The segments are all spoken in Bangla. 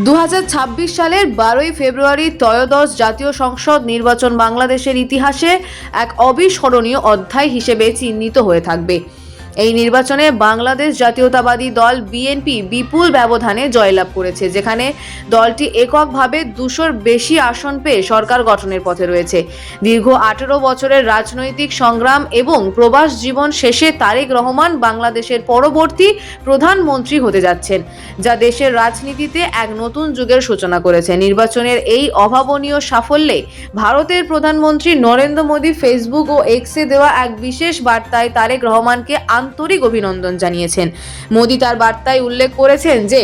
2026 সালের 12ই ফেব্রুয়ারি ত্রয়োদশ জাতীয় সংসদ নির্বাচন বাংলাদেশের ইতিহাসে এক অবিস্মরণীয় অধ্যায় হিসেবে চিহ্নিত হয়ে থাকবে। এই নির্বাচনে বাংলাদেশ জাতীয়তাবাদী দল বিএনপি বিপুল ব্যবধানে জয়লাভ করেছে, যেখানে দলটি এককভাবে 200-র বেশি আসন পেয়ে সরকার গঠনের পথে রয়েছে। দীর্ঘ 18 বছরের রাজনৈতিক সংগ্রাম এবং প্রবাস জীবন শেষে তারেক রহমান বাংলাদেশের পরবর্তী প্রধানমন্ত্রী হতে যাচ্ছেন, যা দেশের রাজনীতিতে এক নতুন যুগের সূচনা করেছে। নির্বাচনের এই অভাবনীয় সাফল্যে ভারতের প্রধানমন্ত্রী নরেন্দ্র মোদী ফেসবুক ও এক্সে দেওয়া এক বিশেষ বার্তায় তারেক রহমানকে আন্তরিক অভিনন্দন জানিয়েছেন। মোদী তার বার্তায় উল্লেখ করেছেন যে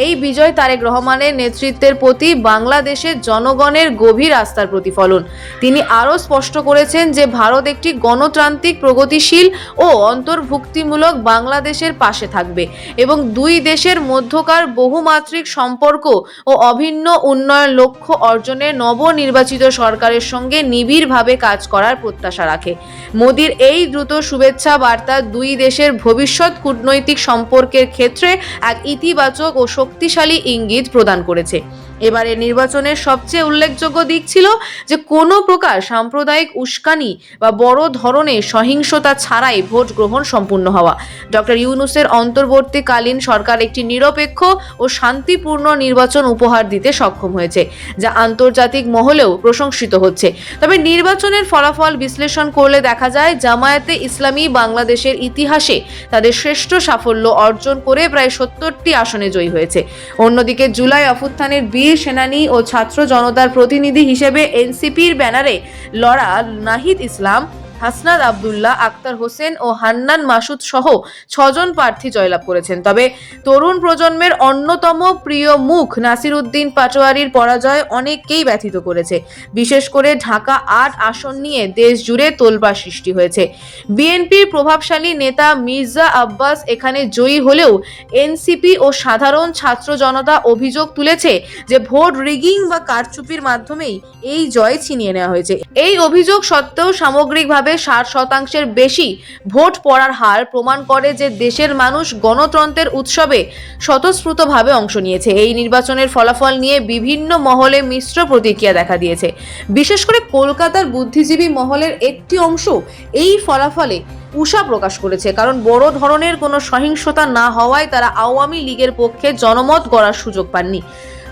এই বিজয় তারেক রহমানের নেতৃত্বের প্রতি বাংলাদেশের জনগণের গভীর আস্থার প্রতিফলন। তিনি আরও স্পষ্ট করেছেন যে ভারত একটি গণতান্ত্রিক, প্রগতিশীল ও অন্তর্ভুক্তিমূলক বাংলাদেশের পাশে থাকবে এবং দুই দেশের মধ্যকার বহুমাত্রিক সম্পর্ক ও অভিন্ন উন্নয়ন লক্ষ্য অর্জনে নবনির্বাচিত সরকারের সঙ্গে নিবিড়ভাবে কাজ করার প্রত্যাশা রাখে। মোদীর এই দ্রুত শুভেচ্ছা বার্তা দুই দেশের ভবিষ্যৎ কূটনৈতিক সম্পর্কের ক্ষেত্রে এক ইতিবাচক ও শক্তিশালী ইঙ্গিত প্রদান করেছে। এবারে নির্বাচনের সবচেয়ে উল্লেখযোগ্য দিক ছিল যে কোনো প্রকার সাম্প্রদায়িক উস্কানি বা বড় ধরনের সহিংসতা ছাড়াই ভোট গ্রহণ সম্পূর্ণ হওয়া। ডক্টর ইউনূসের অন্তর্বর্তীকালীন সরকার একটি নিরপেক্ষ ও শান্তিপূর্ণ নির্বাচন উপহার দিতে সক্ষম হয়েছে, যা আন্তর্জাতিক মহলেও প্রশংসিত হচ্ছে। তবে নির্বাচনের ফলাফল বিশ্লেষণ করলে দেখা যায় জামায়াতে ইসলামী বাংলাদেশের ইতিহাসে তাদের শ্রেষ্ঠ সাফল্য অর্জন করে প্রায় 70টি আসনে জয়ী হয়েছে। অন্যদিকে জুলাই অভ্যুত্থানের বীর সেনানী ও ছাত্র জনতার প্রতিনিধি হিসেবে এনসিপির ব্যানারে লড়া নাহিদ ইসলাম, হাসনাত আবদুল্লাহ, আক্তার হোসেন ও হান্নান মাসুদ সহ 6 জন প্রার্থী জয়লাভ করেছেন। তবে তরুণ প্রজন্মের অন্যতম প্রিয় মুখ নাসির উদ্দিন পাটোয়ারির পরাজয় অনেককেই ব্যথিত করেছে। বিশেষ করে ঢাকা 8 আসন নিয়ে দেশ জুড়ে তোলপাড় সৃষ্টি হয়েছে। বিএনপির প্রভাবশালী নেতা মির্জা আব্বাস এখানে জয়ী হলেও এনসিপি ও সাধারণ ছাত্র জনতা অভিযোগ তুলেছে যে ভোট রিগিং বা কারচুপির মাধ্যমেই এই জয় ছিনিয়ে নেওয়া হয়েছে। এই অভিযোগ সত্ত্বেও সামগ্রিকভাবে 60% বেশি ভোট পড়ার হার প্রমাণ করে যে দেশের মানুষ গণতন্ত্রের উৎসবে স্বতঃস্ফূর্তভাবে অংশ নিয়েছে। এই নির্বাচনের ফলাফল নিয়ে বিভিন্ন মহলে মিশ্র প্রতিক্রিয়া দেখা দিয়েছে। বিশেষ করে কলকাতার বুদ্ধিজীবী মহলের একটি অংশ এই ফলাফলে উষা প্রকাশ করেছে, কারণ বড় ধরনের কোনো সহিংসতা না হওয়ায় তারা আওয়ামী লীগের পক্ষে জনমত গড়ার সুযোগ পাননি।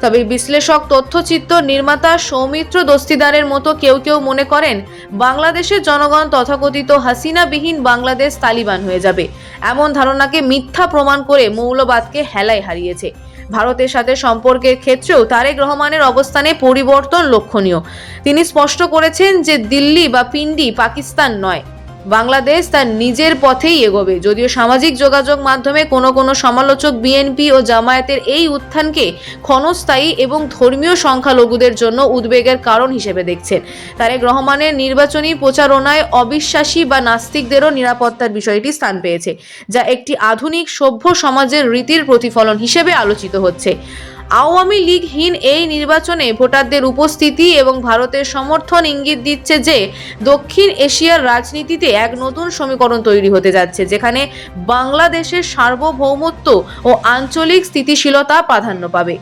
তবে বিশ্লেষক, তথ্যচিত্র নির্মাতা সৌমিত্র দস্তিদারের মতো কেউ কেউ মনে করেন বাংলাদেশের জনগণ তথাকথিত হাসিনাবিহীন বাংলাদেশ তালিবান হয়ে যাবে। এমন ধারণাকে মিথ্যা প্রমাণ করে মৌলবাদকে হেলায় হারিয়েছে। ভারতের সাথে সম্পর্কের ক্ষেত্রেও তারেক রহমানের অবস্থানে পরিবর্তন লক্ষণীয়। তিনি স্পষ্ট করেছেন যে দিল্লি বা পিন্ডি পাকিস্তান নয়, বাংলাদেশ তার নিজের পথেই এগোবে। যদিও সামাজিক যোগাযোগ মাধ্যমে কোনো সমালোচক বিএনপি ও জামায়াতের এই উত্থানকে ক্ষণস্থায়ী এবং ধর্মীয় সংখ্যালঘুদের জন্য উদ্বেগের কারণ হিসেবে দেখছেন। তারেক রহমানের নির্বাচনী প্রচারণায় অবিশ্বাসী বা নাস্তিকদেরও নিরাপত্তার বিষয়টি স্থান পেয়েছে, যা একটি আধুনিক সভ্য সমাজের রীতির প্রতিফলন হিসেবে আলোচিত হচ্ছে। আওয়ামী লীগহীন এই নির্বাচনে ভোটারদের উপস্থিতি এবং ভারতের সমর্থন ইঙ্গিত দিচ্ছে যে দক্ষিণ এশিয়ার রাজনীতিতে এক নতুন সমীকরণ তৈরি হতে যাচ্ছে, যেখানে বাংলাদেশের সার্বভৌমত্ব ও আঞ্চলিক স্থিতিশীলতা প্রাধান্য পাবে।